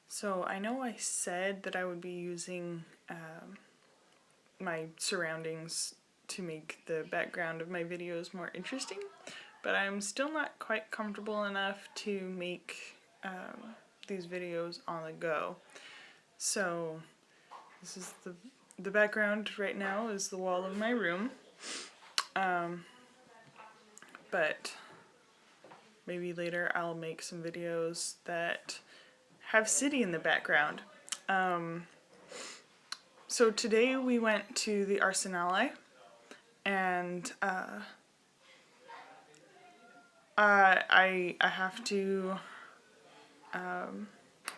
So I know I said that I would be using my surroundings to make the background of my videos more interesting, but I'm still not quite comfortable enough to make these videos on the go. So this is the background right now is the wall of my room, but maybe later I'll make some videos that have city in the background. So today we went to the Arsenale, and I have to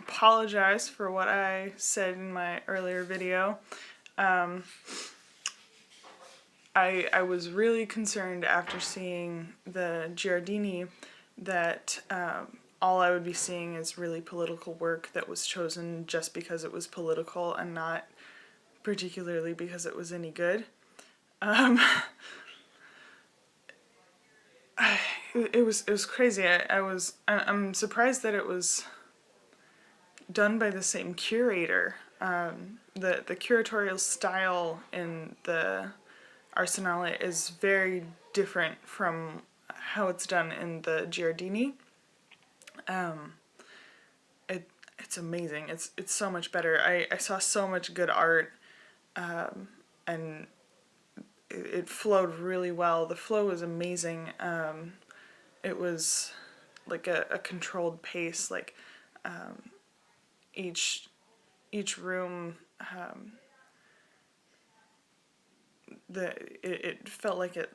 apologize for what I said in my earlier video. I was really concerned after seeing the Giardini that all I would be seeing is really political work that was chosen just because it was political and not particularly because it was any good. It was crazy. I'm surprised that it was done by the same curator. The curatorial style in the Arsenale is very different from how it's done in the Giardini. It's amazing. It's so much better. I saw so much good art, and it flowed really well. The flow was amazing. It was like a controlled pace. Like each room, it felt like it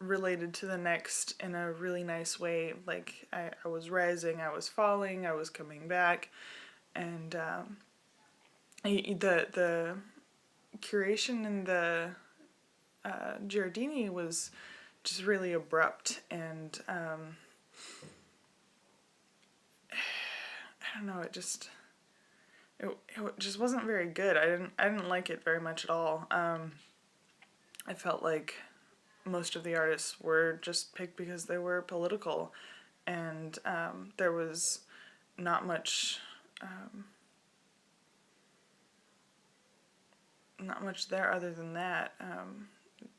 related to the next in a really nice way. Like I was rising, I was falling, I was coming back, and the curation in the Giardini was just really abrupt, and I don't know, it just wasn't very good. I didn't like it very much at all. I felt like most of the artists were just picked because they were political, and there was not much there other than that.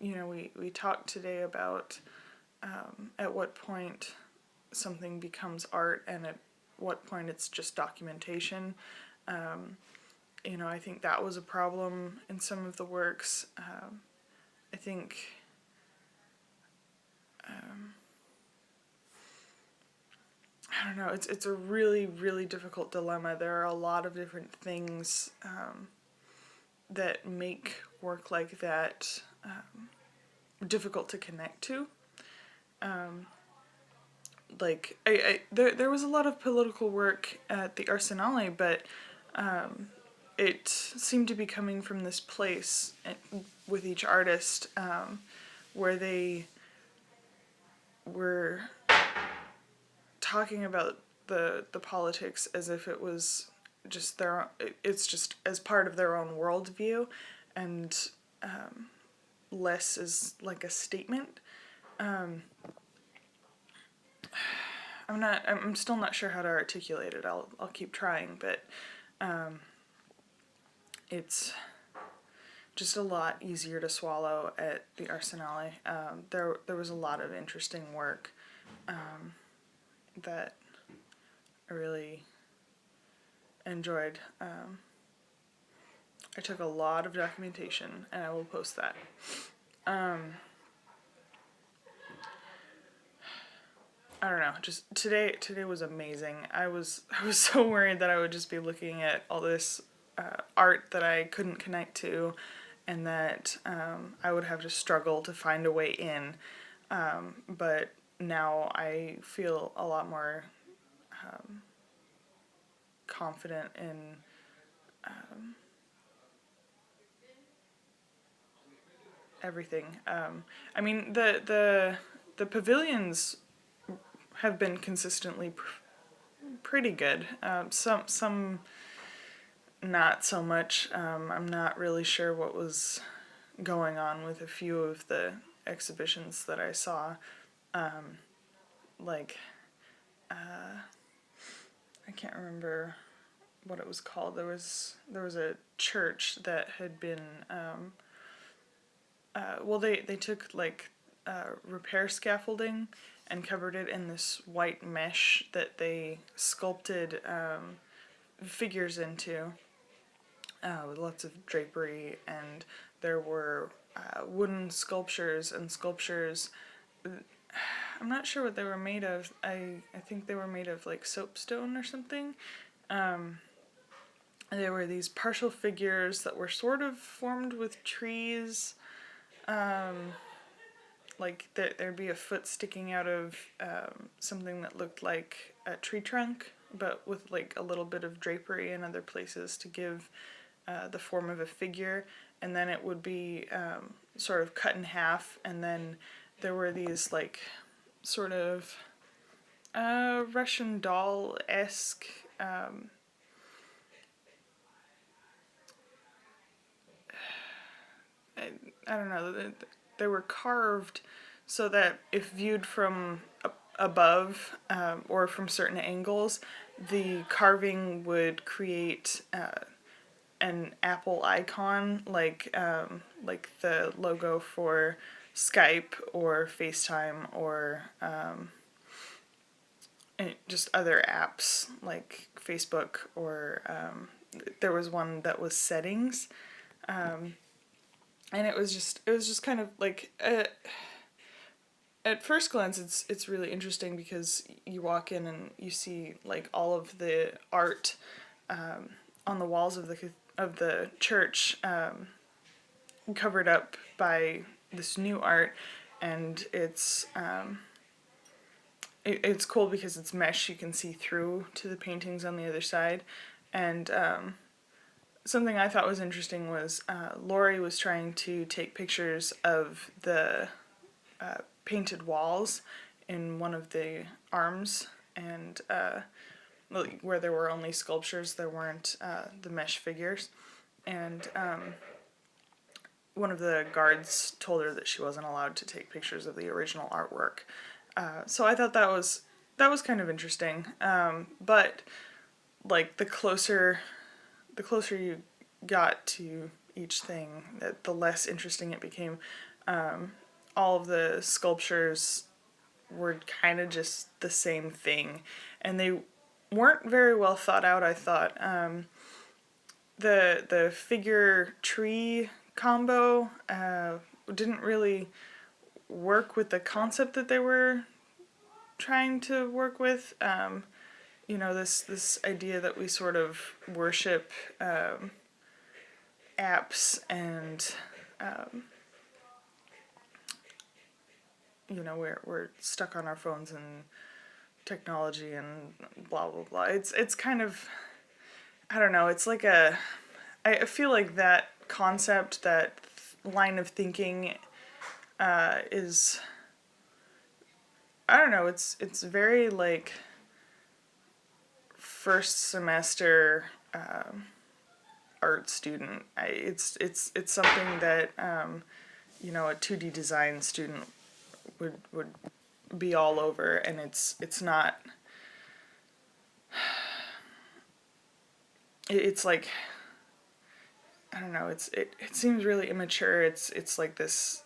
You know, we talked today about at what point something becomes art and at what point it's just documentation. You know, I think that was a problem in some of the works. I think I don't know, it's a really, really difficult dilemma. There are a lot of different things that make work like that difficult to connect to. Like, there was a lot of political work at the Arsenale, but it seemed to be coming from this place with each artist where they were talking about the politics as if it was just it's just as part of their own worldview, and less as like a statement. I'm still not sure how to articulate it. I'll keep trying, but it's just a lot easier to swallow at the Arsenale. There was a lot of interesting work that I really enjoyed. I took a lot of documentation, and I will post that. I don't know, just today was amazing. I was so worried that I would just be looking at all this art that I couldn't connect to, and that I would have to struggle to find a way in. But now I feel a lot more confident in everything. I mean, the pavilions have been consistently pretty good. Some not so much. I'm not really sure what was going on with a few of the exhibitions that I saw. Like, I can't remember what it was called. There was a church that had been well, they took like repair scaffolding and covered it in this white mesh that they sculpted figures into with lots of drapery, and there were wooden sculptures and sculptures. I'm not sure what they were made of. I think they were made of like soapstone or something. There were these partial figures that were sort of formed with trees. Like there'd be a foot sticking out of something that looked like a tree trunk, but with like a little bit of drapery in other places to give the form of a figure. And then it would be sort of cut in half, and then there were these like sort of Russian doll-esque I don't know, they were carved so that if viewed from above or from certain angles, the carving would create an Apple icon, like the logo for Skype or FaceTime or just other apps like Facebook, or there was one that was settings, and it was just kind of like at first glance it's really interesting because you walk in and you see like all of the art on the walls of the church covered up by this new art, and it's cool because it's mesh, you can see through to the paintings on the other side. And something I thought was interesting was Lori was trying to take pictures of the painted walls in one of the arms, and where there were only sculptures, there weren't the mesh figures. And one of the guards told her that she wasn't allowed to take pictures of the original artwork. So I thought that was kind of interesting. But like the closer you got to each thing, the less interesting it became. All of the sculptures were kind of just the same thing, and they weren't very well thought out, I thought. The figure tree combo didn't really work with the concept that they were trying to work with. You know, this idea that we sort of worship apps, and you know, we're stuck on our phones and technology and blah blah blah. It's kind of, I don't know, it's like I feel like that concept, that line of thinking is, I don't know, it's very like first semester art student. It's something that you know, a 2D design student would be all over, and it's not, it's like, I don't know, it seems really immature. It's like this,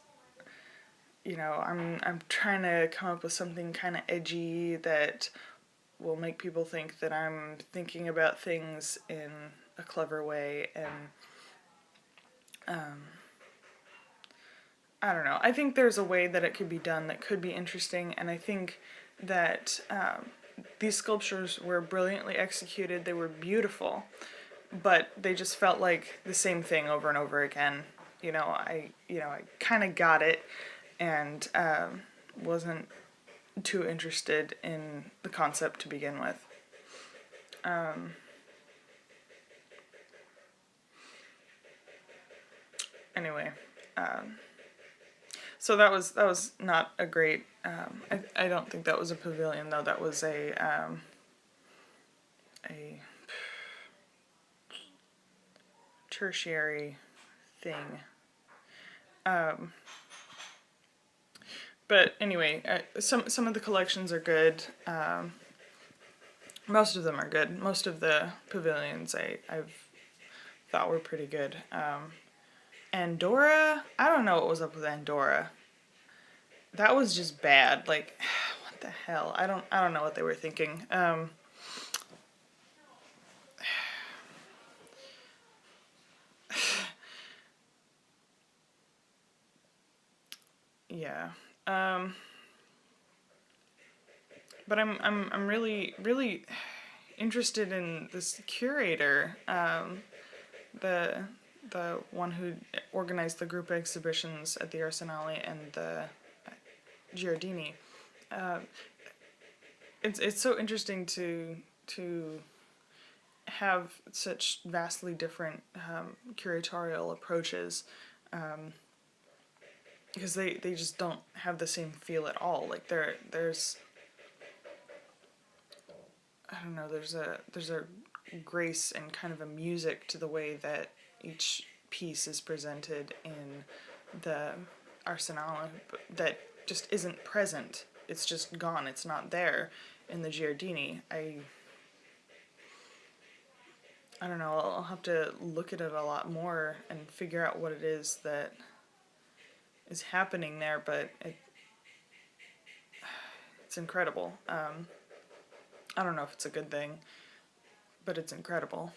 you know, I'm trying to come up with something kind of edgy that will make people think that I'm thinking about things in a clever way, and I don't know. I think there's a way that it could be done that could be interesting, and I think that these sculptures were brilliantly executed. They were beautiful, but they just felt like the same thing over and over again. I kind of got it, and wasn't too interested in the concept to begin with. Anyway, so that was not a great. I don't think that was a pavilion though. That was a tertiary thing. But anyway, some of the collections are good. Most of them are good. Most of the pavilions I've thought were pretty good. Andorra, I don't know what was up with Andorra. That was just bad. Like, what the hell? I don't know what they were thinking. Yeah. But I'm really interested in this curator, the the one who organized the group exhibitions at the Arsenale and the Giardini. It's so interesting to have such vastly different curatorial approaches, because they just don't have the same feel at all. Like there's I don't know, there's a grace and kind of a music to the way that each piece is presented in the Arsenale that just isn't present. It's just gone. It's not there in the Giardini. I don't know. I'll have to look at it a lot more and figure out what it is that is happening there. But it's incredible. I don't know if it's a good thing, but it's incredible.